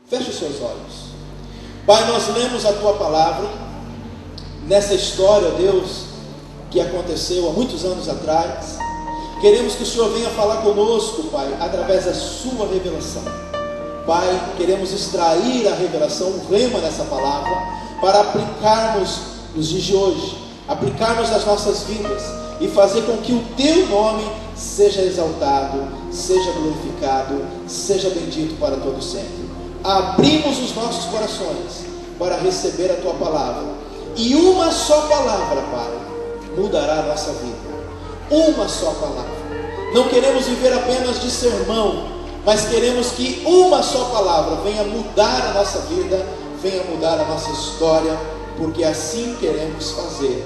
Feche os seus olhos. Pai, nós lemos a Tua palavra nessa história, Deus, que aconteceu há muitos anos atrás. Queremos que o Senhor venha falar conosco, Pai, através da Sua revelação. Pai, queremos extrair a revelação, o rema dessa palavra, para aplicarmos nos dias de hoje, aplicarmos nas nossas vidas e fazer com que o Teu nome seja exaltado, seja glorificado, seja bendito para todo sempre. Abrimos os nossos corações para receber a Tua palavra, e uma só palavra, Pai, mudará a nossa vida. Uma só palavra. Não queremos viver apenas de sermão, mas queremos que uma só palavra venha mudar a nossa vida, venha mudar a nossa história, porque assim queremos fazer,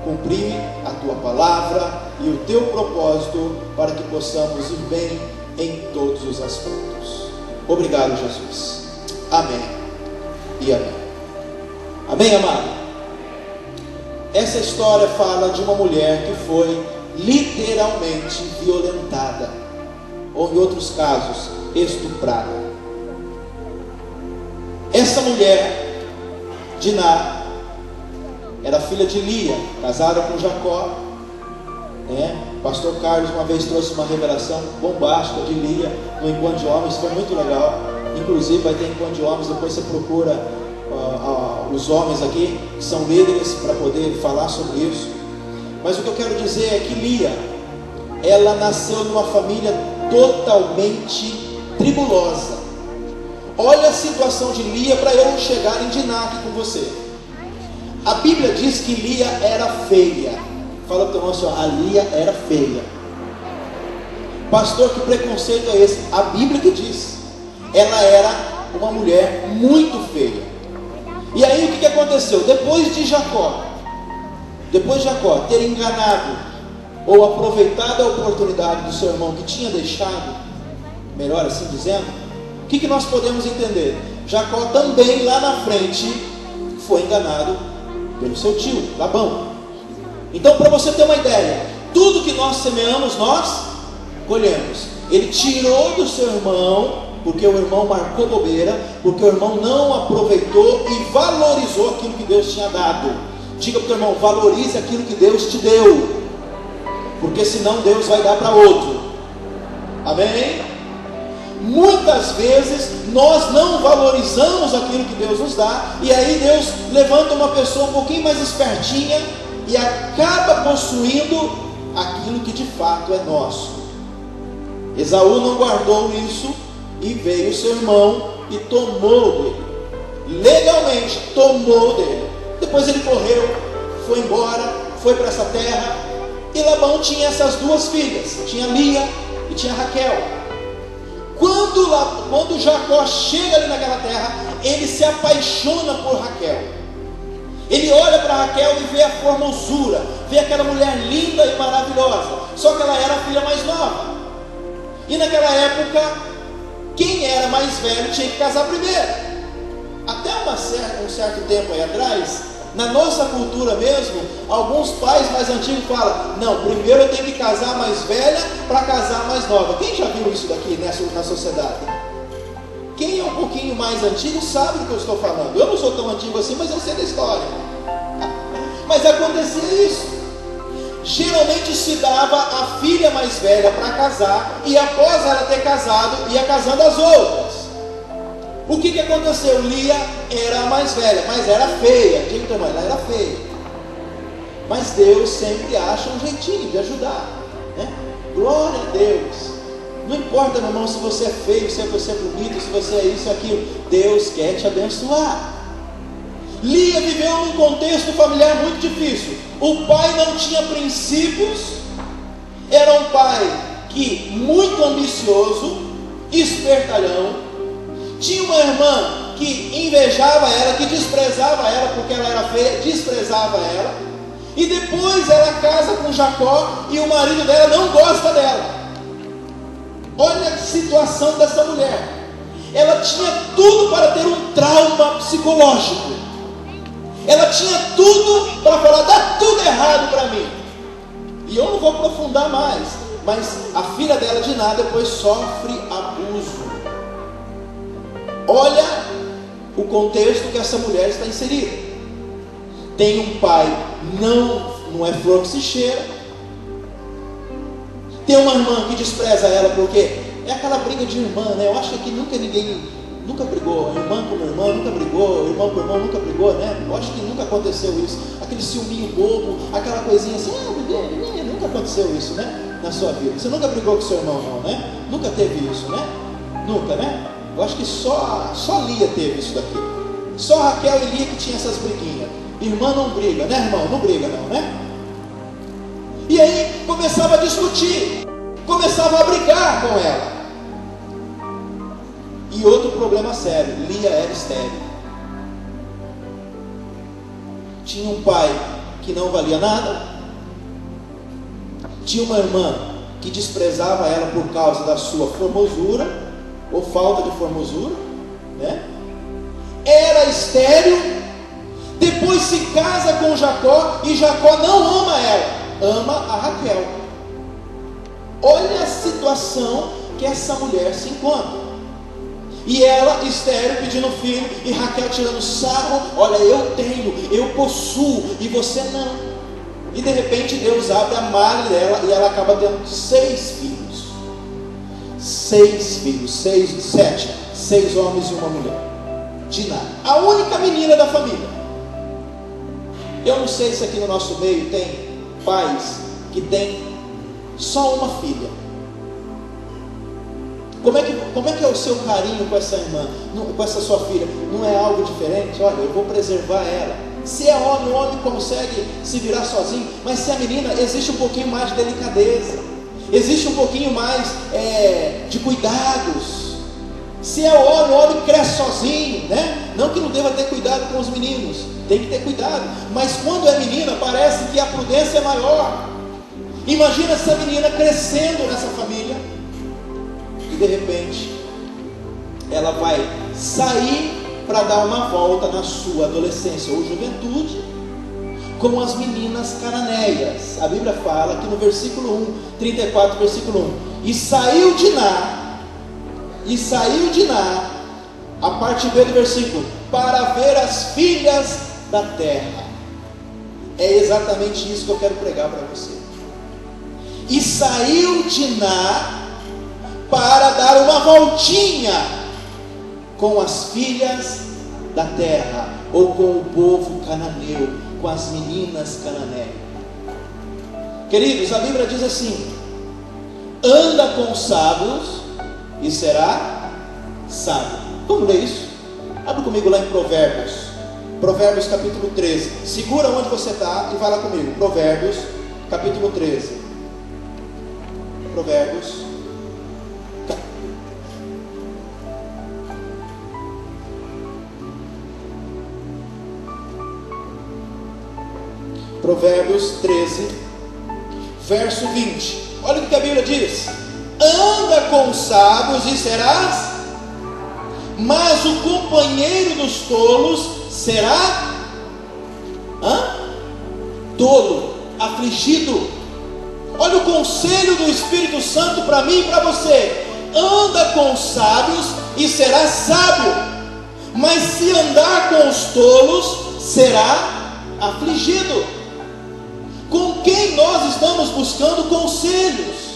cumprir a Tua palavra e o Teu propósito, para que possamos ir bem em todos os aspectos. Obrigado, Jesus. Amém e amém. Amém, amado? Essa história fala de uma mulher que foi literalmente violentada, ou em outros casos, estuprada. Essa mulher, Diná, era filha de Lia, casada com Jacó. O pastor Carlos uma vez trouxe uma revelação bombástica de Lia no Encontro de Homens, foi muito legal. Inclusive vai ter Encontro de Homens, depois você procura os homens aqui, que são líderes, para poder falar sobre isso. Mas o que eu quero dizer é que Lia, ela nasceu numa família totalmente tribulosa. Olha a situação de Lia para eu chegar em Diná aqui com você. A Bíblia diz que Lia era feia. Fala para o irmão assim, a Lia era feia. Pastor, que preconceito é esse? A Bíblia que diz. Ela era uma mulher muito feia. E aí o que aconteceu? Depois de Jacó ter enganado ou aproveitado a oportunidade do seu irmão que tinha deixado, melhor assim dizendo, o que nós podemos entender? Jacó também lá na frente foi enganado pelo seu tio, Labão. Então, para você ter uma ideia, tudo que nós semeamos, nós colhemos. Ele tirou do seu irmão, porque o irmão marcou bobeira, porque o irmão não aproveitou e valorizou aquilo que Deus tinha dado. Diga para o irmão, valorize aquilo que Deus te deu, porque senão Deus vai dar para outro. Amém? Muitas vezes nós não valorizamos aquilo que Deus nos dá, e aí Deus levanta uma pessoa um pouquinho mais espertinha e acaba possuindo aquilo que de fato é nosso. Esaú não guardou isso, e veio seu irmão e tomou dele, legalmente tomou dele. Depois ele correu, foi embora, foi para essa terra. E Labão tinha essas duas filhas, tinha Lia e tinha Raquel. Quando Jacó chega ali naquela terra, ele se apaixona por Raquel. Ele olha para Raquel e vê a formosura, vê aquela mulher linda e maravilhosa. Só que ela era a filha mais nova. E naquela época, quem era mais velho tinha que casar primeiro. Até um certo tempo aí atrás, na nossa cultura mesmo, alguns pais mais antigos falam: não, primeiro eu tenho que casar mais velha para casar mais nova. Quem já viu isso daqui na sociedade? Quem é um pouquinho mais antigo sabe do que eu estou falando. Eu não sou tão antigo assim, mas eu sei da história. Mas acontecia isso. Geralmente se dava a filha mais velha para casar, e após ela ter casado, ia casando as outras. O que aconteceu? Lia era a mais velha, mas era feia. Diga então, ela era feia. Mas Deus sempre acha um jeitinho de ajudar, né? Glória a Deus. Não importa, meu irmão, se você é feio, se você é bonito, se você é isso, aquilo. Deus quer te abençoar. Lia viveu num contexto familiar muito difícil. O pai não tinha princípios. Era um pai muito ambicioso, espertalhão. Tinha uma irmã que invejava ela, que desprezava ela porque ela era feia, desprezava ela. E depois ela casa com Jacó e o marido dela não gosta dela. Olha a situação dessa mulher. Ela tinha tudo para ter um trauma psicológico. Ela tinha tudo para falar: dá tudo errado para mim. E eu não vou aprofundar mais, mas a filha dela, Diná, depois sofre abuso. Olha o contexto que essa mulher está inserida. Tem um pai, não é flor que se cheira. Tem uma irmã que despreza ela porque é aquela briga de irmã, né? Eu acho que aqui ninguém brigou, irmã com irmã nunca brigou, irmão com irmão nunca brigou, né? Eu acho que nunca aconteceu isso, aquele ciúminho bobo, aquela coisinha assim, nunca aconteceu isso, né? Na sua vida, você nunca brigou com seu irmão não, né? Nunca teve isso, né? Nunca, né? Eu acho que só Lia teve isso daqui, só Raquel e Lia que tinha essas briguinhas. Irmã não briga, né irmão? Não briga não, né? E aí começava a discutir, começava a brigar com ela. E outro problema sério, Lia era estéril. Tinha um pai que não valia nada, tinha uma irmã que desprezava ela por causa da sua formosura, ou falta de formosura, né? Era estéril, depois se casa com Jacó, e Jacó não ama ela, ama a Raquel. Olha a situação que essa mulher se encontra. E ela, estéril, pedindo filho, e Raquel tirando sarro, olha, eu tenho, eu possuo, e você não. E de repente Deus abre a malha dela, e ela acaba tendo 6 filhos. 6 homens e uma mulher. Diná, a única menina da família. Eu não sei se aqui no nosso meio tem pais que têm só uma filha. Como é que é o seu carinho com essa irmã, com essa sua filha? Não é algo diferente? Olha, eu vou preservar ela. Se é homem, o homem consegue se virar sozinho, mas se é menina, existe um pouquinho mais de delicadeza, existe um pouquinho mais de cuidados. Se é o homem cresce sozinho, né? Não que não deva ter cuidado com os meninos, tem que ter cuidado, mas quando é menina, parece que a prudência é maior. Imagina essa menina crescendo nessa família, e de repente ela vai sair para dar uma volta na sua adolescência ou juventude com as meninas cananeias. A Bíblia fala aqui no versículo 1, 34, versículo 1: e saiu Diná, a parte B do versículo, para ver as filhas da terra. É exatamente isso que eu quero pregar para você. E saiu Diná para dar uma voltinha com as filhas da terra, ou com o povo cananeu, com as meninas cananeias. Queridos, a Bíblia diz assim: anda com os sábios e será sábio. Vamos ler isso? Abre comigo lá em Provérbios capítulo 13. Segura onde você está e vai lá comigo. Provérbios capítulo 13. Provérbios 13, verso 20. Olha o que a Bíblia diz: anda com os sábios e serás, mas o companheiro dos tolos será tolo, afligido. Olha o conselho do Espírito Santo para mim e para você: anda com os sábios e será sábio, mas se andar com os tolos, será afligido. Com quem nós estamos buscando conselhos?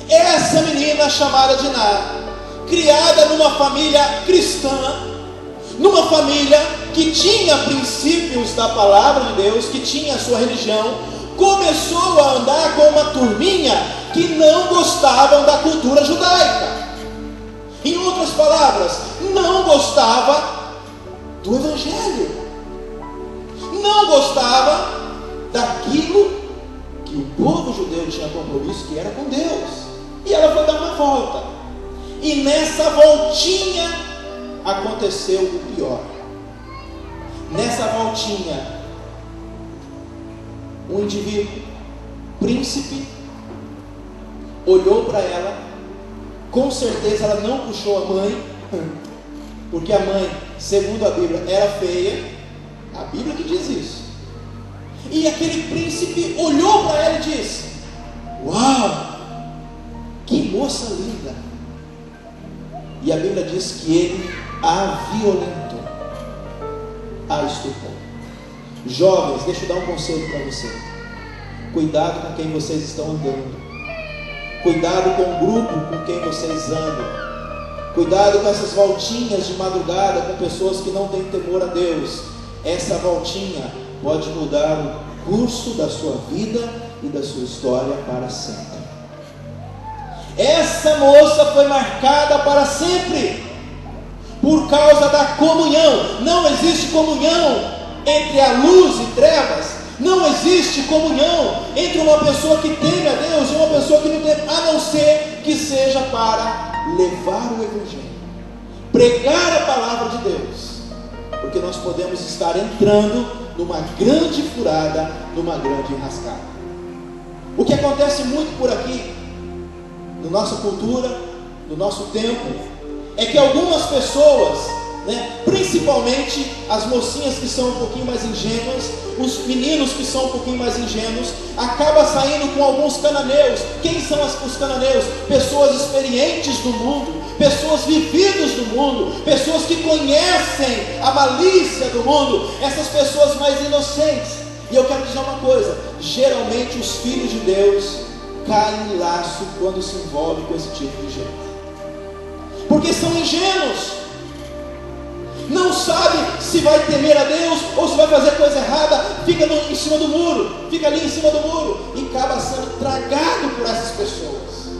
Essa menina chamada Diná, criada numa família cristã, numa família que tinha princípios da palavra de Deus, que tinha a sua religião, começou a andar com uma turminha que não gostavam da cultura judaica. Em outras palavras, não gostava do evangelho, não gostava daquilo que o povo judeu tinha compromisso, que era com Deus. E ela foi dar uma volta, e nessa voltinha aconteceu o pior. Nessa voltinha, um indivíduo, príncipe, olhou para ela. Com certeza ela não puxou a mãe, porque a mãe, segundo a Bíblia, era feia. A Bíblia que diz isso. E aquele príncipe olhou para ela e disse: uau, que moça linda. E a Bíblia diz que ele a violentou, a estupou. Jovens, deixa eu dar um conselho para você. Cuidado com quem vocês estão andando. Cuidado com o grupo com quem vocês andam. Cuidado com essas voltinhas de madrugada com pessoas que não têm temor a Deus. Essa voltinha pode mudar o curso da sua vida e da sua história para sempre. Essa moça foi marcada para sempre por causa da comunhão. Não existe comunhão entre a luz e trevas. Não existe comunhão entre uma pessoa que teme a Deus e uma pessoa que não teme, a não ser que seja para levar o Evangelho, pregar a palavra de Deus, porque nós podemos estar entrando numa grande furada, numa grande enrascada. O que acontece muito por aqui, na nossa cultura, no nosso tempo, é que algumas pessoas, principalmente as mocinhas que são um pouquinho mais ingênuas, os meninos que são um pouquinho mais ingênuos, acabam saindo com alguns cananeus. Quem são os cananeus? Pessoas experientes do mundo, pessoas vividas do mundo, pessoas que conhecem a malícia do mundo, essas pessoas mais inocentes. E eu quero dizer uma coisa: geralmente os filhos de Deus caem em laço quando se envolvem com esse tipo de gente, porque são ingênuos, não sabe se vai temer a Deus ou se vai fazer coisa errada, fica em cima do muro, fica ali em cima do muro e acaba sendo tragado por essas pessoas.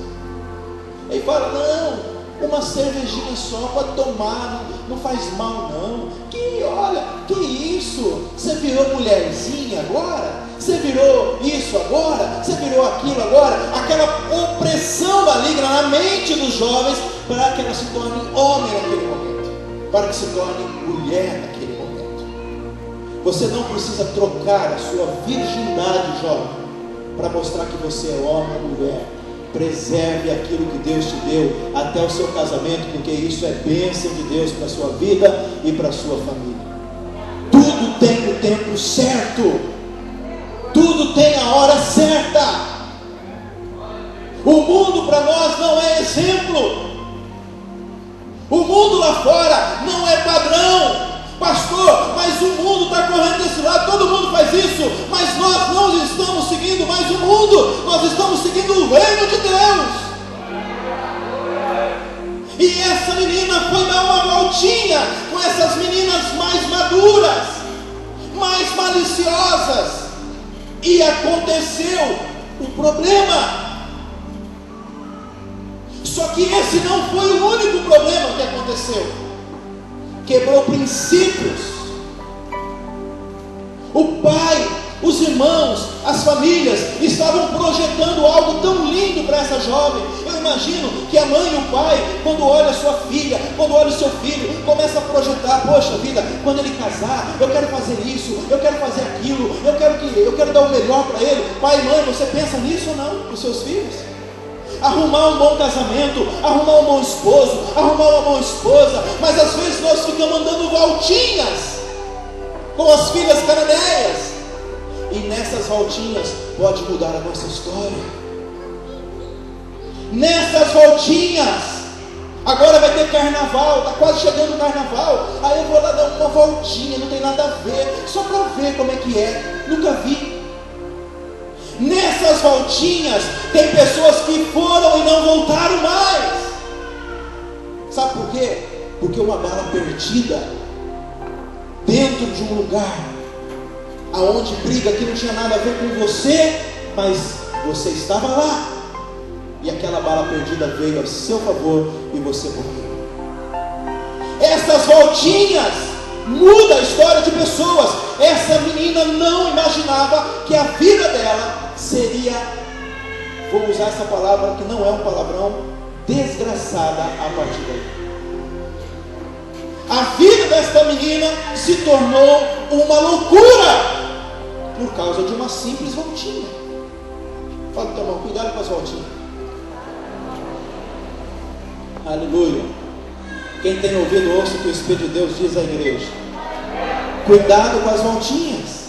Aí fala: não, uma cervejinha só pode tomar, não faz mal não. Olha, que isso? Você virou mulherzinha agora? Você virou isso agora? Você virou aquilo agora? Aquela opressão maligna na mente dos jovens para que ela se torne homem naquele momento, para que se torne mulher naquele momento. Você não precisa trocar a sua virgindade, jovem, para mostrar que você é homem ou mulher. Preserve aquilo que Deus te deu até o seu casamento, porque isso é bênção de Deus para a sua vida e para a sua família. Tudo tem o tempo certo, tudo tem a hora certa. O mundo para nós não é exemplo. O mundo lá fora não é padrão. Pastor, mas o mundo está correndo desse lado, todo mundo faz isso, mas nós não estamos seguindo mais o mundo, nós estamos seguindo o reino de Deus. E essa menina foi dar uma voltinha com essas meninas mais maduras, mais maliciosas, e aconteceu o problema. Só que esse não foi o único problema que aconteceu. Quebrou princípios. O pai, os irmãos, as famílias estavam projetando algo tão lindo para essa jovem. Eu imagino que a mãe e o pai, quando olha a sua filha, quando olha o seu filho, começa a projetar: poxa vida, quando ele casar, eu quero fazer isso, eu quero fazer aquilo, eu quero dar o melhor para ele. Pai e mãe, você pensa nisso ou não para os seus filhos? Arrumar um bom casamento, arrumar um bom esposo, arrumar uma boa esposa, mas às vezes nós ficamos andando voltinhas com as filhas cananeias, e nessas voltinhas pode mudar a nossa história. Nessas voltinhas, agora vai ter carnaval, está quase chegando o carnaval, aí eu vou lá dar uma voltinha, não tem nada a ver, só para ver como é que é, nunca vi. Nessas voltinhas tem pessoas que foram e não voltaram mais. Sabe por quê? Porque uma bala perdida dentro de um lugar aonde briga que não tinha nada a ver com você, mas você estava lá, e aquela bala perdida veio a seu favor e você morreu. Essas voltinhas mudam a história de pessoas. Essa menina não imaginava que a vida dela seria, vou usar essa palavra que não é um palavrão, desgraçada a partir daí. A vida desta menina se tornou uma loucura por causa de uma simples voltinha. Fala para o teu irmão: cuidado com as voltinhas. Aleluia. Quem tem ouvido, ouça o que o Espírito de Deus diz à igreja. Cuidado com as voltinhas.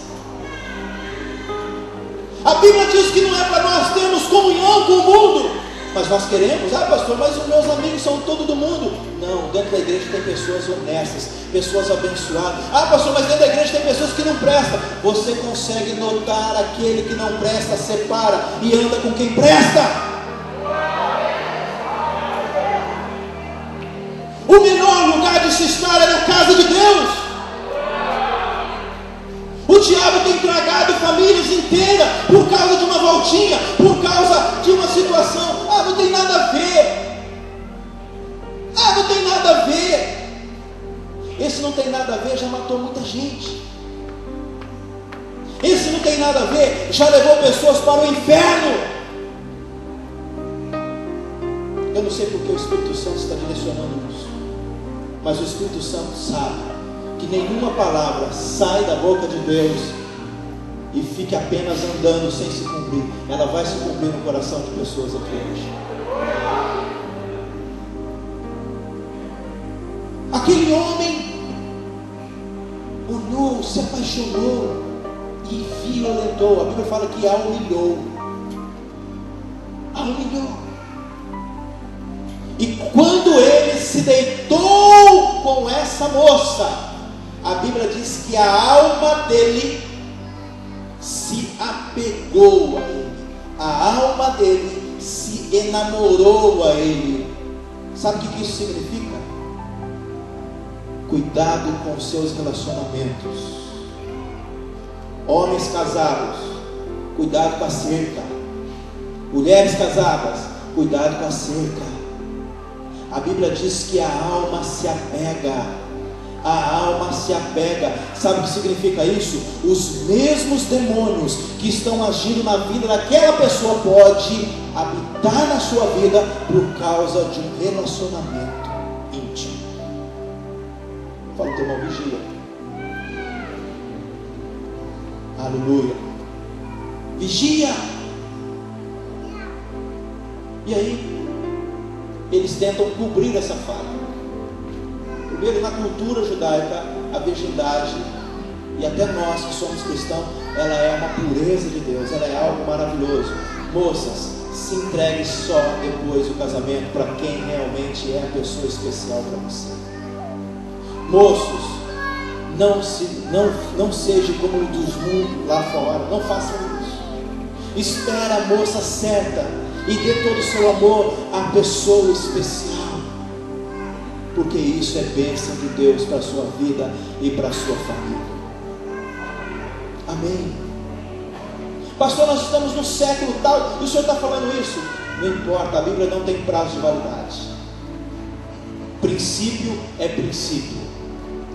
A Bíblia diz que não é para nós termos comunhão com o mundo, Mas nós queremos, pastor, mas os meus amigos são todo do mundo. Não, dentro da igreja tem pessoas honestas, pessoas abençoadas. Pastor, mas dentro da igreja tem pessoas que não prestam. Você consegue notar aquele que não presta, separa e anda com quem presta. O melhor lugar de se estar é na casa de Deus. O diabo tem tragado famílias inteiras por causa de uma voltinha, por causa de uma situação. Não tem nada a ver. Não tem nada a ver. Esse não tem nada a ver já matou muita gente. Esse não tem nada a ver já levou pessoas para o inferno. Eu não sei porque o Espírito Santo está direcionando isso, mas o Espírito Santo sabe que nenhuma palavra sai da boca de Deus e fique apenas andando sem se cumprir. Ela vai se cumprir no coração de pessoas aqui hoje. Aquele homem olhou, se apaixonou e violentou. A Bíblia fala que a humilhou. A humilhou. E quando ele se deitou com essa moça, a Bíblia diz que a alma dele se apegou a ele. A alma dele se enamorou a ele. Sabe o que isso significa? Cuidado com os seus relacionamentos. Homens casados, cuidado com a cerca. Mulheres casadas, cuidado com a cerca. A Bíblia diz que a alma se apega. A alma se apega. Sabe o que significa isso? Os mesmos demônios que estão agindo na vida daquela pessoa pode habitar na sua vida por causa de um relacionamento íntimo. Fala o teu irmão, vigia. Aleluia. Vigia. E aí eles tentam cobrir essa falha. Primeiro, na cultura judaica, a virgindade, e até nós que somos cristãos, ela é uma pureza de Deus, ela é algo maravilhoso. Moças, se entregue só depois do casamento para quem realmente é a pessoa especial para você. Moços, não seja como um dos mundos lá fora, não façam isso. Espera a moça certa e dê todo o seu amor à pessoa especial, porque isso é bênção de Deus para a sua vida e para a sua família. Amém. Pastor, nós estamos no século tal e o senhor está falando isso. Não importa, a Bíblia não tem prazo de validade. Princípio é princípio,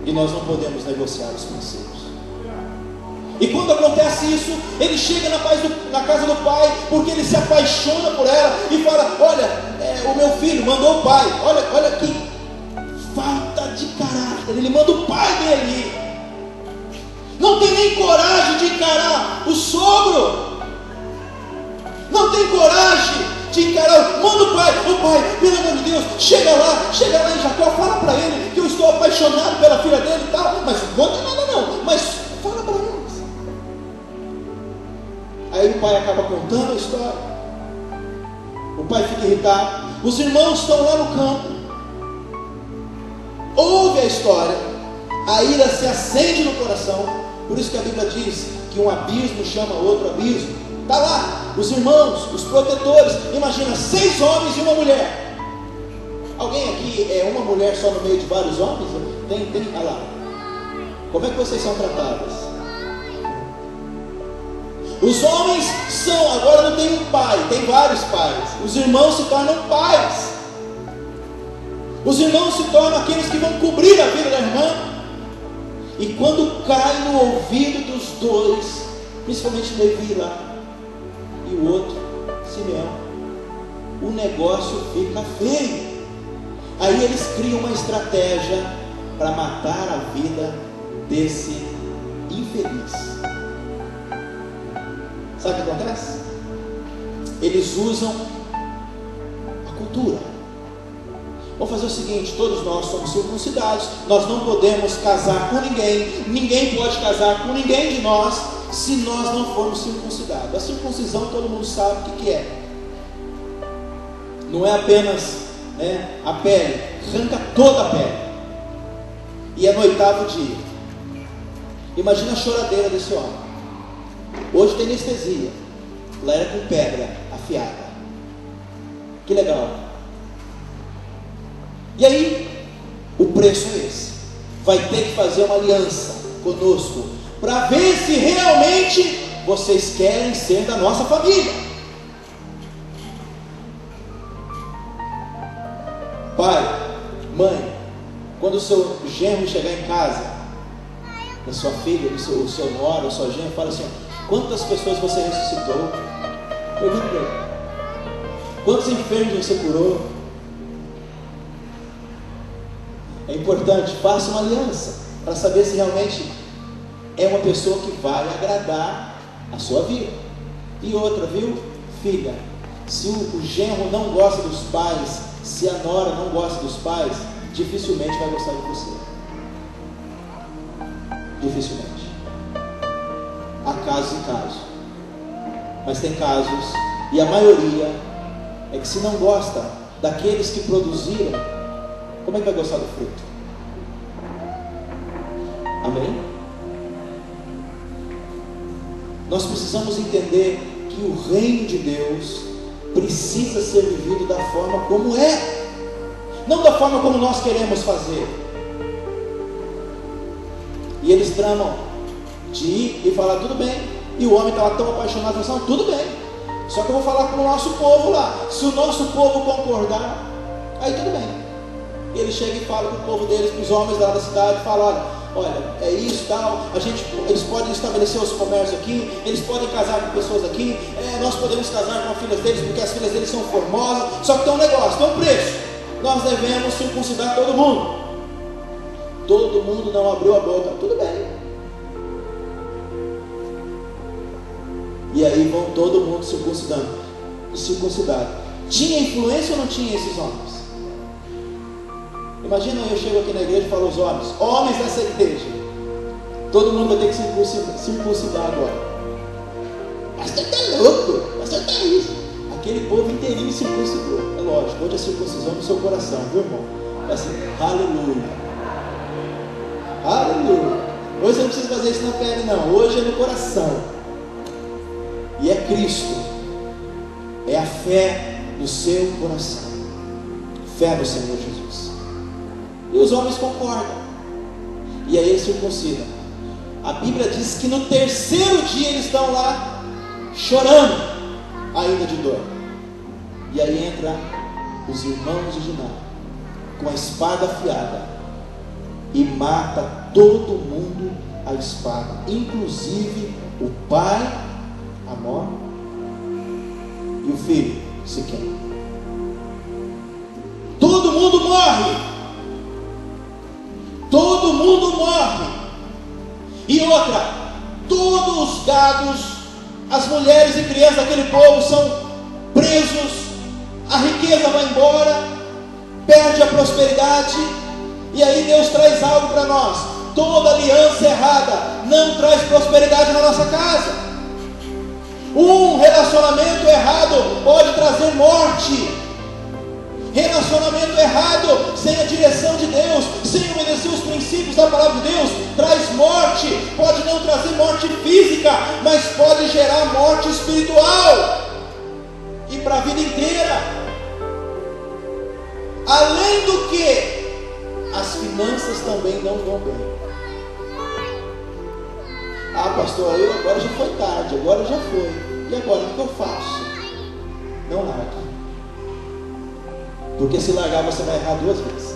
e nós não podemos negociar os princípios. E quando acontece isso, ele chega na casa do pai, porque ele se apaixona por ela e fala: olha, o meu filho mandou o pai, olha aqui, falta de caráter. Ele manda o pai dele, não tem nem coragem de encarar o sogro, não tem coragem de encarar, manda o pai, pelo amor de Deus, chega lá em Jacó, fala para ele que eu estou apaixonado pela filha dele e tal, mas não conta nada não, mas fala para eles. Aí o pai acaba contando a história, o pai fica irritado, os irmãos estão lá no campo, ouve a história, a ira se acende no coração. Por isso que a Bíblia diz que um abismo chama outro abismo. Está lá, os irmãos, os protetores. Imagina, 6 homens e uma mulher. Alguém aqui é uma mulher só no meio de vários homens? Tem, olha lá. Como é que vocês são tratadas? Os homens são, agora não tem um pai, tem vários pais. Os irmãos se tornam pais. Os irmãos se tornam aqueles que vão cobrir a vida da irmã. E quando cai no ouvido dos dois, principalmente Levi lá e o outro, Simeão, o negócio fica feio. Aí eles criam uma estratégia para matar a vida desse infeliz. Sabe o que acontece? Eles usam a cultura. Vamos fazer o seguinte: todos nós somos circuncidados, nós não podemos casar com ninguém, ninguém pode casar com ninguém de nós se nós não formos circuncidados. A circuncisão todo mundo sabe o que é. Não é apenas, né, a pele, arranca toda a pele. E é no 8º dia. Imagina a choradeira desse homem. Hoje tem anestesia. Lá era com pedra afiada. Que legal. E aí, o preço é esse. Vai ter que fazer uma aliança conosco, para ver se realmente vocês querem ser da nossa família. Pai, mãe, quando o seu genro chegar em casa, da sua filha, o seu nora, a sua genro, fala assim: quantas pessoas você ressuscitou? Pergunta para ele. Quantos enfermos você curou? É importante, faça uma aliança para saber se realmente é uma pessoa que vai agradar a sua vida. E outra, viu, filha, se o genro não gosta dos pais, se a nora não gosta dos pais, dificilmente vai gostar de você. Dificilmente. Há casos e casos, mas tem casos, e a maioria é que se não gosta daqueles que produziram, como é que vai gostar do fruto? Amém? Nós precisamos entender que o reino de Deus precisa ser vivido da forma como é, não da forma como nós queremos fazer. E eles tramam de ir e falar tudo bem, e o homem estava tão apaixonado, falando, tudo bem, só que eu vou falar com o nosso povo lá, se o nosso povo concordar, aí tudo bem. E ele chega e fala para o povo deles, para os homens lá da cidade, fala: olha, é isso, tal, eles podem estabelecer os comércios aqui, eles podem casar com pessoas aqui, nós podemos casar com as filhas deles, porque as filhas deles são formosas, só que tem um negócio, tem um preço, nós devemos circuncidar todo mundo. Todo mundo não abriu a boca, tudo bem. E aí vão todo mundo circuncidado. Tinha influência ou não tinha esses homens? Imagina, eu chego aqui na igreja e falo aos homens dessa igreja, todo mundo vai ter que circuncidar agora. Pastor está louco, pastor está isso. Aquele povo inteirinho circuncidou. É lógico, hoje a circuncisão no seu coração, viu, irmão? É assim, aleluia, aleluia. Hoje você não precisa fazer isso na pele, não, hoje é no coração. E é Cristo, é a fé no seu coração, fé no Senhor Jesus. E os homens concordam, e aí eles circuncidam. A Bíblia diz que no 3º dia eles estão lá chorando ainda de dor. E aí entra os irmãos de Diná com a espada afiada e mata todo mundo a espada, inclusive o pai Amor e o filho Siquém. Todo mundo morre. Todo mundo morre. E outra, todos os gados, as mulheres e crianças daquele povo são presos, a riqueza vai embora, perde a prosperidade. E aí Deus traz algo para nós: toda aliança errada não traz prosperidade na nossa casa. Um relacionamento errado pode trazer morte. Relacionamento errado, sem a direção de Deus, sem obedecer os princípios da palavra de Deus, traz morte. Pode não trazer morte física, mas pode gerar morte espiritual, e para a vida inteira. Além do que, as finanças também não vão bem. Ah, pastor, agora já foi tarde, agora já foi. E agora o que eu faço? Não larga. Porque se largar você vai errar 2 vezes.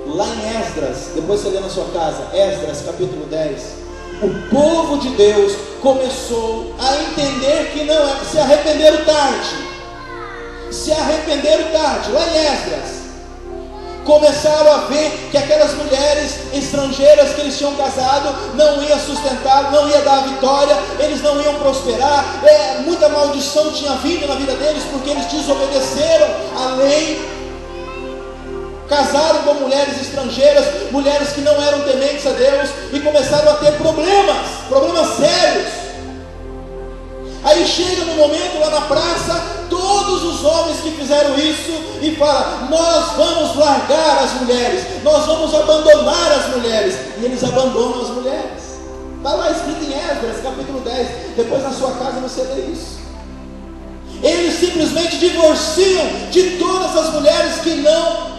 Lá em Esdras, depois você lê na sua casa, Esdras capítulo 10, o povo de Deus começou a entender que não é, se arrependeram tarde. Se arrependeram tarde, lá em Esdras. Começaram a ver que aquelas mulheres estrangeiras que eles tinham casado não ia sustentar, não ia dar vitória, eles não iam prosperar, muita maldição tinha vindo na vida deles, porque eles desobedeceram a lei, casaram com mulheres estrangeiras, mulheres que não eram tementes a Deus, e começaram a ter problemas sérios. Aí chega no momento lá na praça, todos os homens que fizeram isso e fala: nós vamos largar as mulheres, nós vamos abandonar as mulheres, e eles abandonam as mulheres. Está lá escrito em Esdras capítulo 10, depois na sua casa você lê isso. Eles simplesmente divorciam de todas as mulheres que não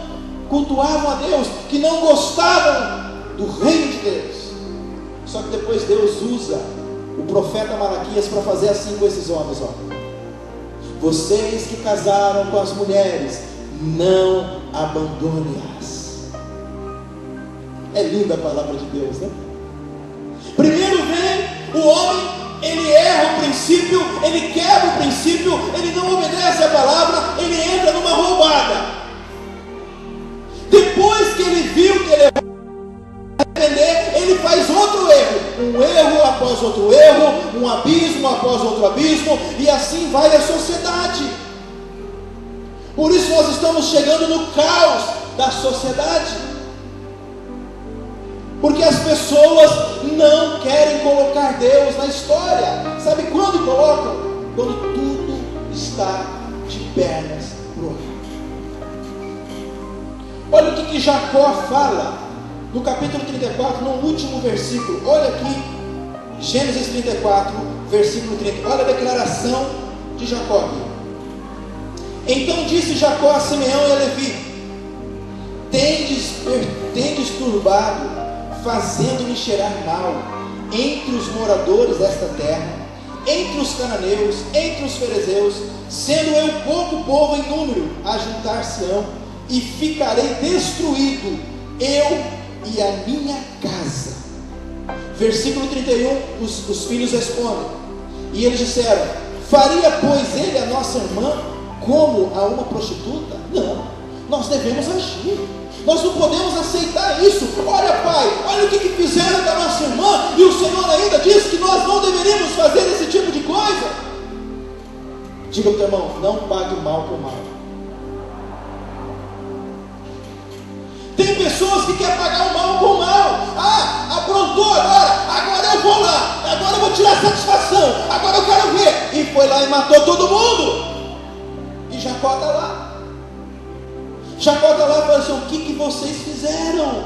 cultuavam a Deus, que não gostavam do reino de Deus. Só que depois Deus usa o profeta Malaquias para fazer assim com esses homens: ó, vocês que casaram com as mulheres, não abandonem-as. É linda a palavra de Deus, né? Primeiro vem o homem, ele erra o princípio, ele quebra o princípio, ele não obedece a palavra, ele entra numa roubada. Depois que ele viu que ele errou, ele faz outro erro, um erro após outro erro, um abismo após outro abismo, e assim vai a sociedade. Por isso nós estamos chegando no caos da sociedade, porque as pessoas não querem colocar Deus na história. Sabe quando colocam? Quando tudo está de pernas pro ar. Olha o que Jacó fala no capítulo 34, no último versículo. Olha aqui, Gênesis 34, versículo 30. Olha a declaração de Jacó aqui. Então disse Jacó a Simeão e a Levi: tendes turbado, fazendo-me cheirar mal entre os moradores desta terra, entre os cananeus, entre os ferezeus, sendo eu pouco povo em número, ajuntar-se-ão, e ficarei destruído, eu e a minha casa. Versículo 31, os filhos respondem, e eles disseram: faria pois ele a nossa irmã como a uma prostituta? Não, nós devemos agir, nós não podemos aceitar isso. Olha, pai, olha o que fizeram da nossa irmã, e o Senhor ainda diz que nós não deveríamos fazer esse tipo de coisa. Diga para o teu irmão: não pague o mal por mal. Tem pessoas que querem pagar o mal com o mal. Ah, aprontou agora eu vou lá, agora eu vou tirar satisfação, agora eu quero ver. E foi lá e matou todo mundo. E Jacó está lá. Jacó está lá e fala assim: o que vocês fizeram?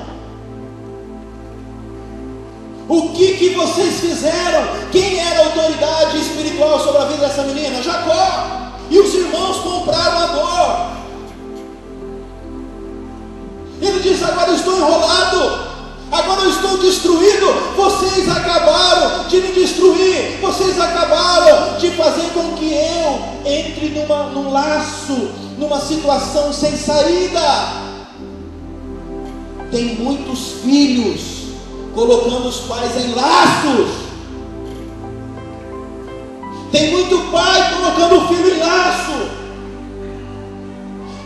O que vocês fizeram? Quem era a autoridade espiritual sobre a vida dessa menina? Jacó. E os irmãos compraram a dor. Ele diz: agora eu estou enrolado, agora eu estou destruído. Vocês acabaram de me destruir, vocês acabaram de fazer com que eu entre num laço, numa situação sem saída. Tem muitos filhos colocando os pais em laços. Tem muito pai colocando o filho em laço.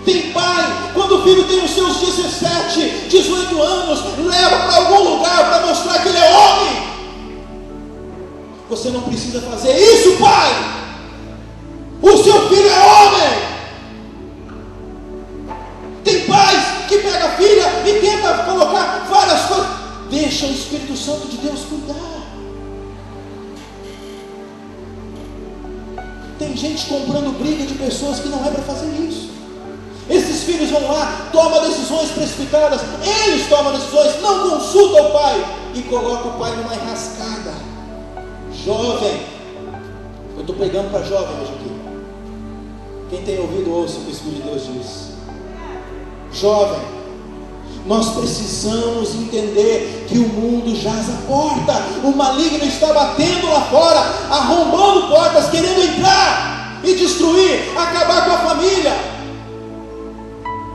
Tem pai, quando o filho tem os seus 17, 18 anos, leva para algum lugar para mostrar que ele é homem. Você não precisa fazer isso, pai. O seu filho é homem. Tem pais que pegam a filha e tenta colocar várias coisas. Deixa o Espírito Santo de Deus cuidar. Tem gente comprando briga de pessoas que não é para fazer isso. Esses filhos vão lá, tomam decisões precipitadas, eles tomam decisões, não consultam o pai e colocam o pai numa enrascada. Jovem, eu estou pregando para jovem hoje aqui. Quem tem ouvido, ouça o que o Espírito de Deus diz. Jovem, nós precisamos entender que o mundo jaz à porta, o maligno está batendo lá fora, arrombando portas, querendo entrar e destruir, acabar com a família.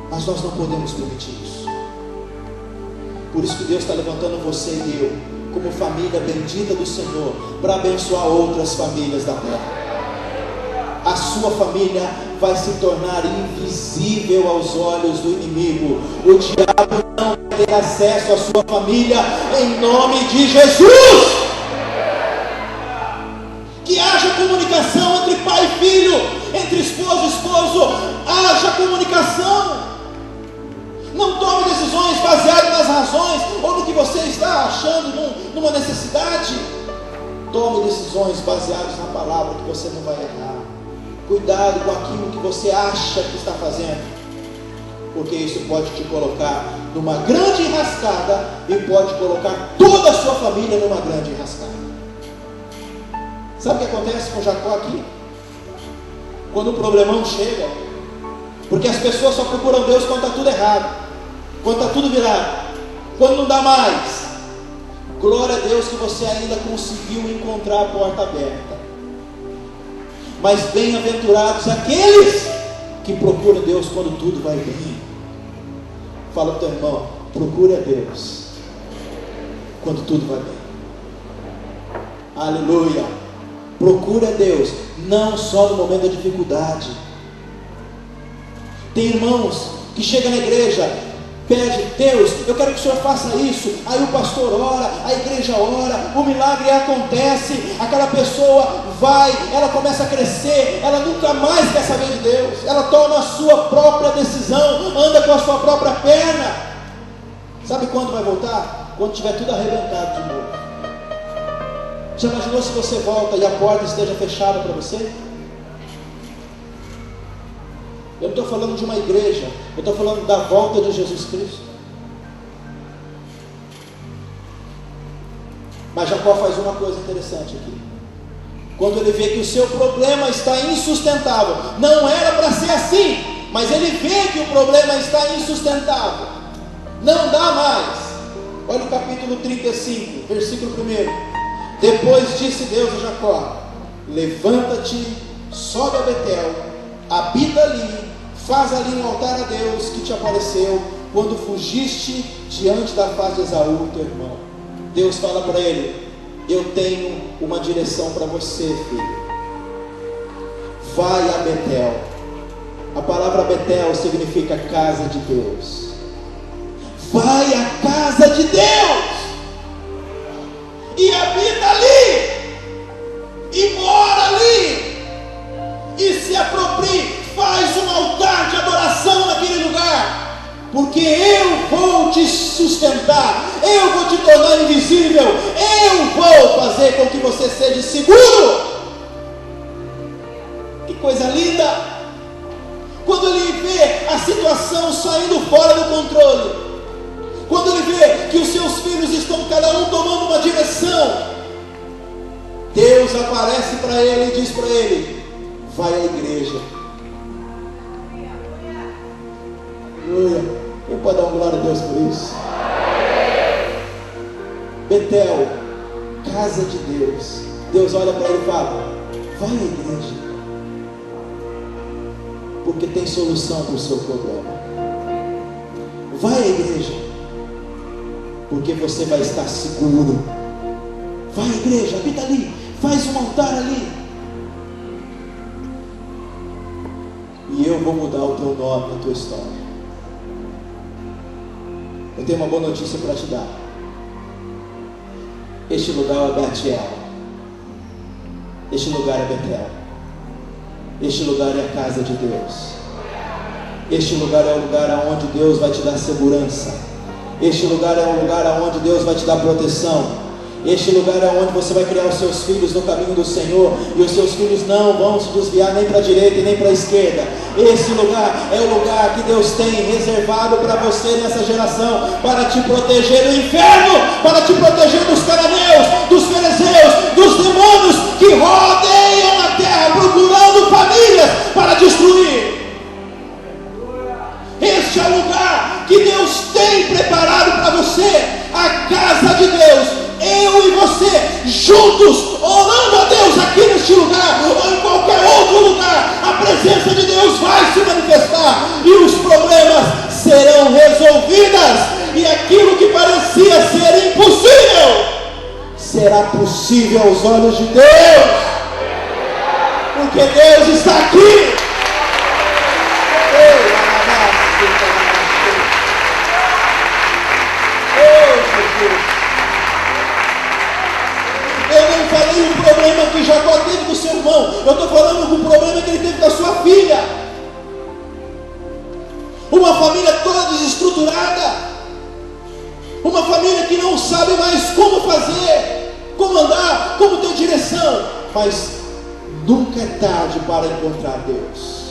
Mas nós não podemos permitir isso. Por isso que Deus está levantando você e eu, como família bendita do Senhor, para abençoar outras famílias da terra. A sua família vai se tornar invisível aos olhos do inimigo. O diabo não vai ter acesso à sua família, em nome de Jesus. Que haja comunicação entre pai e filho, entre esposo e esposo. Haja comunicação. Não tome decisões baseadas nas razões ou no que você está achando numa necessidade. Tome decisões baseadas na palavra, que você não vai errar. Cuidado com aquilo que você acha que está fazendo, porque isso pode te colocar numa grande enrascada e pode colocar toda a sua família numa grande enrascada. Sabe o que acontece com Jacó aqui? Quando o problemão chega, porque as pessoas só procuram Deus quando está tudo errado, quando está tudo virado, quando não dá mais. Glória a Deus que você ainda conseguiu encontrar a porta aberta. Mas bem-aventurados aqueles que procuram Deus quando tudo vai bem. Fala para o teu irmão, procure a Deus quando tudo vai bem. Aleluia. Procure a Deus, não só no momento da dificuldade. Tem irmãos que chegam na igreja, pede: Deus, eu quero que o Senhor faça isso. Aí o pastor ora, a igreja ora, o milagre acontece, aquela pessoa vai, ela começa a crescer, ela nunca mais quer saber de Deus, ela toma a sua própria decisão, anda com a sua própria perna. Sabe quando vai voltar? Quando tiver tudo arrebentado de novo. Já imaginou se você volta e a porta esteja fechada para você? Eu não estou falando de uma igreja, eu estou falando da volta de Jesus Cristo. Mas Jacó faz uma coisa interessante aqui. Quando ele vê que o seu problema está insustentável, não era para ser assim, mas ele vê que o problema está insustentável, não dá mais. Olha o capítulo 35, versículo 1. Depois disse Deus a Jacó: levanta-te, sobe a Betel, habita ali, faz ali um altar a Deus que te apareceu quando fugiste diante da face de Esaú, teu irmão. Deus fala para ele: eu tenho uma direção para você, filho. Vai a Betel. A palavra Betel significa casa de Deus. Vai à casa de Deus e habita ali, e mora ali, e se aproprie, faz um altar de adoração naquele lugar, porque eu vou te sustentar, eu vou te tornar invisível, eu vou fazer com que você seja seguro. Que coisa linda! Quando ele vê a situação saindo fora do controle, quando ele vê que os seus filhos estão cada um tomando uma direção, Deus aparece para ele e diz para ele: vai à igreja. Aleluia. Quem pode dar uma glória a Deus por isso? Betel, casa de Deus. Deus olha para ele e fala: vai à igreja, porque tem solução para o seu problema. Vai à igreja, porque você vai estar seguro. Vai à igreja, habita ali, faz um altar ali, e eu vou mudar o teu nome, a tua história. Eu tenho uma boa notícia para te dar. Este lugar é Betel. Este lugar é Betel. Este lugar é a casa de Deus. Este lugar é o lugar onde Deus vai te dar segurança. Este lugar é o lugar onde Deus vai te dar proteção. Este lugar é onde você vai criar os seus filhos no caminho do Senhor, e os seus filhos não vão se desviar nem para a direita e nem para a esquerda. Esse lugar é o lugar que Deus tem reservado para você nessa geração, para te proteger do inferno, para te proteger dos cananeus, dos fariseus, dos demônios que rodeiam a terra procurando famílias para destruir. Este é o lugar que Deus tem preparado para você, a casa de Deus. Eu e você, juntos, orando a Deus aqui neste lugar, ou em qualquer outro lugar, a presença de Deus vai se manifestar, e os problemas serão resolvidos, e aquilo que parecia ser impossível, será possível aos olhos de Deus, porque Deus está aqui. Eu não falei o problema que Jacó teve com seu irmão, eu estou falando do problema que ele teve com a sua filha. Uma família toda desestruturada, uma família que não sabe mais como fazer, como andar, como ter direção. Mas Nunca é tarde para encontrar Deus.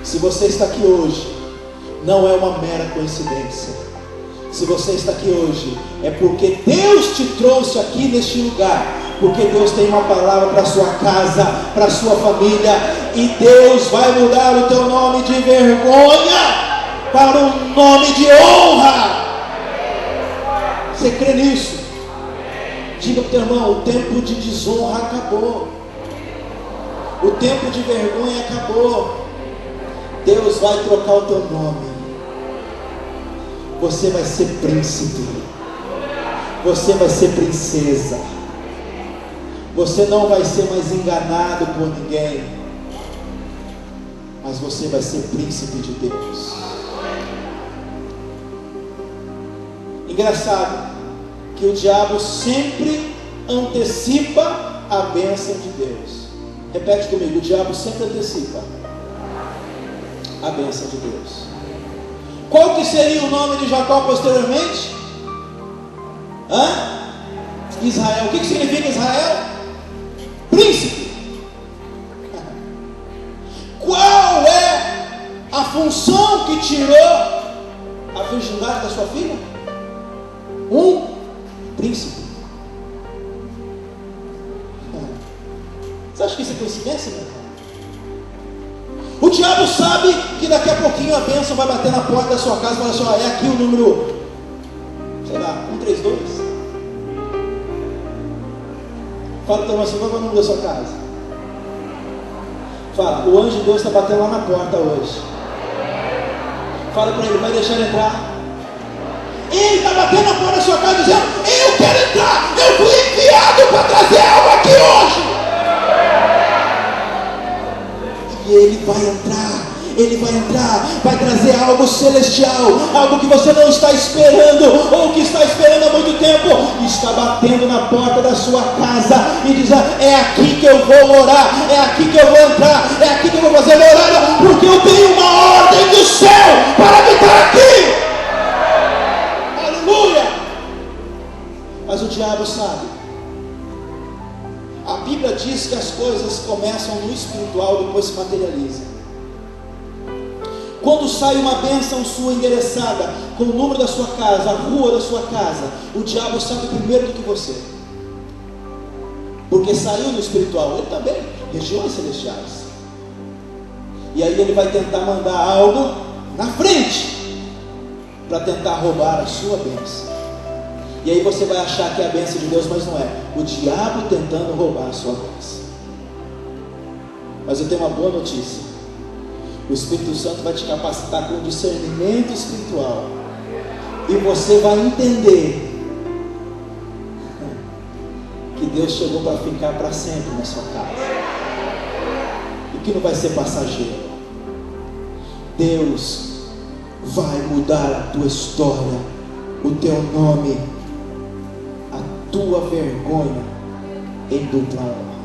Se você está aqui hoje, não é uma mera coincidência. Se você está aqui hoje, é porque Deus te trouxe aqui neste lugar. Porque Deus tem uma palavra para a sua casa, para a sua família. E Deus vai mudar o teu nome de vergonha para um nome de honra. Você crê nisso? Diga para o teu irmão: o tempo de desonra acabou. O tempo de vergonha acabou. Deus vai trocar o teu nome. Você vai ser príncipe. Você vai ser princesa. Você não vai ser mais enganado por ninguém. Mas você vai ser príncipe de Deus. Engraçado que o diabo sempre antecipa a bênção de Deus. Repete comigo: o diabo sempre antecipa a bênção de Deus. Qual que seria o nome de Jacó posteriormente? Israel. O que significa Israel? Príncipe. Qual é a função que tirou a virgindade da sua filha? Um príncipe. Você acha que isso é coincidência, meu irmão? O diabo sabe que daqui a pouquinho a bênção vai bater na porta da sua casa e falar assim: ó, é aqui o número, sei lá, 132. Fala para o assim: qual é o número da sua casa? Fala: o anjo de Deus está batendo lá na porta hoje. Fala para ele: vai deixar ele entrar? Ele está batendo na porta da sua casa dizendo: eu quero entrar, eu fui enviado para trazer algo aqui hoje. E ele vai entrar, vai trazer algo celestial, algo que você não está esperando, ou que está esperando há muito tempo, está batendo na porta da sua casa, e diz: é aqui que eu vou orar, é aqui que eu vou entrar, é aqui que eu vou fazer meu horário, porque eu tenho uma ordem do céu para habitar aqui. Aleluia! Mas o diabo sabe. A Bíblia diz que as coisas começam no espiritual e depois se materializam. Quando sai uma bênção sua endereçada com o número da sua casa, a rua da sua casa, o diabo sabe primeiro do que você, porque saiu no espiritual. Ele também, regiões celestiais. E aí ele vai tentar mandar algo na frente para tentar roubar a sua bênção. E aí você vai achar que é a bênção de Deus, mas não é. O diabo tentando roubar a sua bênção. Mas eu tenho uma boa notícia: o Espírito Santo vai te capacitar com discernimento espiritual, e você vai entender que Deus chegou para ficar para sempre na sua casa, e que não vai ser passageiro. Deus vai mudar a tua história, o teu nome, tua vergonha em dupla honra.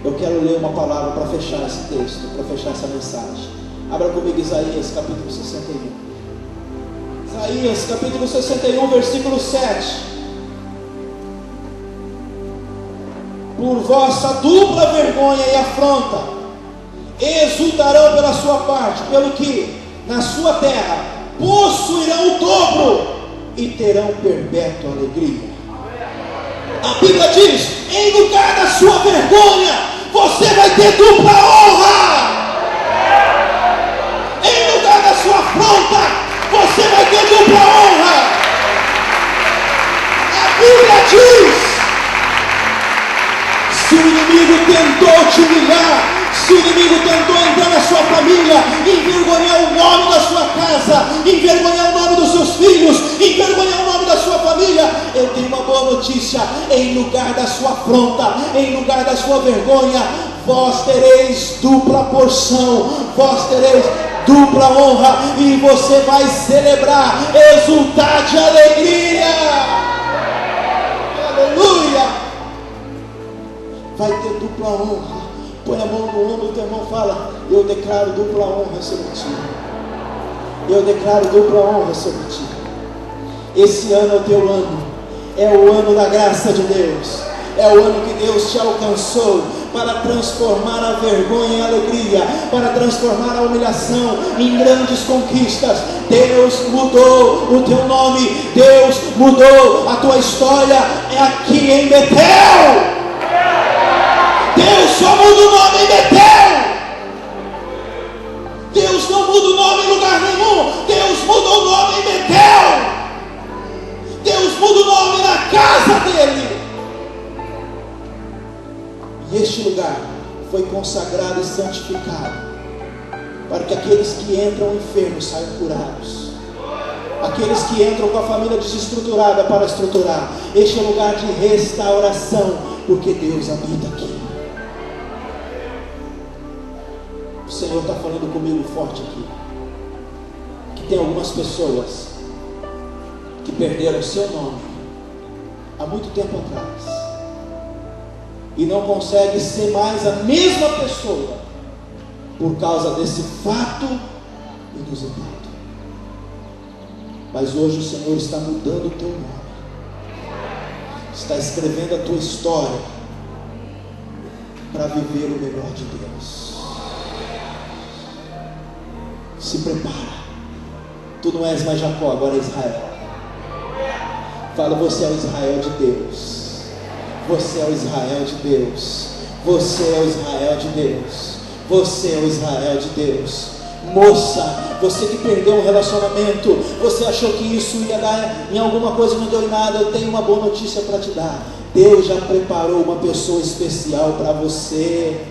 Eu quero ler uma palavra para fechar esse texto, para fechar essa mensagem. Abra comigo Isaías capítulo 61. Isaías capítulo 61, versículo 7. Por vossa dupla vergonha e afronta exultarão pela sua parte, pelo que na sua terra possuirão o dobro e terão perpétua alegria. A Bíblia diz: em lugar da sua vergonha, você vai ter dupla honra. Em lugar da sua afronta, você vai ter dupla honra. A Bíblia diz: se o inimigo tentou te humilhar, se o inimigo tentou entrar na sua família, envergonhar o nome da sua casa, envergonhar o nome dos seus filhos, envergonhar o nome da sua família, eu tenho uma boa notícia: em lugar da sua afronta, em lugar da sua vergonha, vós tereis dupla porção, vós tereis dupla honra, e você vai celebrar, exultar de alegria. Aleluia! Vai ter dupla honra. Põe a mão no ombro do teu irmão e fala: eu declaro dupla honra sobre ti. Eu declaro dupla honra sobre ti. Esse ano é o teu ano. É o ano da graça de Deus. É o ano que Deus te alcançou para transformar a vergonha em alegria, para transformar a humilhação em grandes conquistas. Deus mudou o teu nome, Deus mudou a tua história. É aqui em Betel. Deus só muda o nome em Betel. Deus não muda o nome em lugar nenhum. Deus muda o nome em Betel. Deus muda o nome na casa dele. E este lugar foi consagrado e santificado para que aqueles que entram enfermos saiam curados, aqueles que entram com a família desestruturada para estruturar. Este é um lugar de restauração, porque Deus habita aqui. O Senhor está falando comigo forte aqui, que tem algumas pessoas que perderam seu nome há muito tempo atrás e não consegue ser mais a mesma pessoa por causa desse fato inusitado. Mas hoje o Senhor está mudando o teu nome, está escrevendo a tua história para viver o melhor de Deus. Se prepara, tu não és mais Jacó, agora é Israel. Fala, você é o Israel de Deus. Você é o Israel de Deus. Você é o Israel de Deus. Você é o Israel de Deus. Moça, você que perdeu um relacionamento, você achou que isso ia dar em alguma coisa, não deu em nada. Eu tenho uma boa notícia para te dar. Deus já preparou uma pessoa especial para você.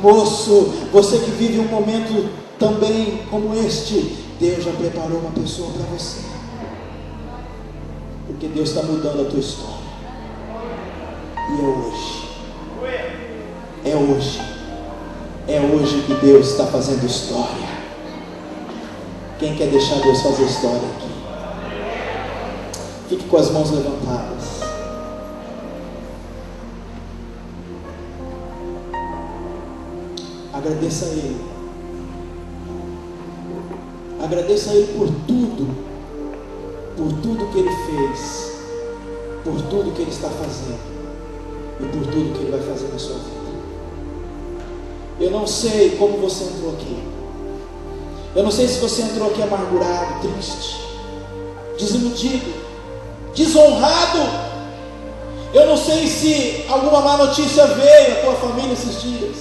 Moço, você que vive um momento também como este, Deus já preparou uma pessoa para você. Porque Deus está mudando a tua história. E é hoje. É hoje. É hoje que Deus está fazendo história. Quem quer deixar Deus fazer história aqui? Fique com as mãos levantadas. Agradeça a Ele. Agradeça a Ele por tudo que Ele fez, por tudo que Ele está fazendo e por tudo que Ele vai fazer na sua vida. Eu não sei como você entrou aqui. Eu não sei se você entrou aqui amargurado, triste, desiludido, desonrado. Eu não sei se alguma má notícia veio à tua família esses dias.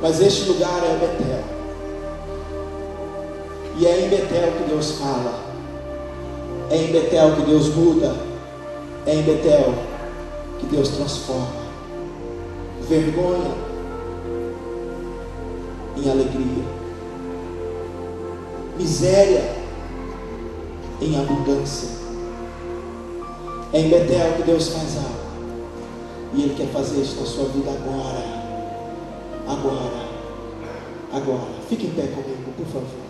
Mas este lugar é Betel. E é em Betel que Deus fala. É em Betel que Deus muda. É em Betel que Deus transforma vergonha em alegria, miséria em abundância. É em Betel que Deus faz algo. E Ele quer fazer isso na sua vida agora. Agora. Agora. Fique em pé comigo, por favor.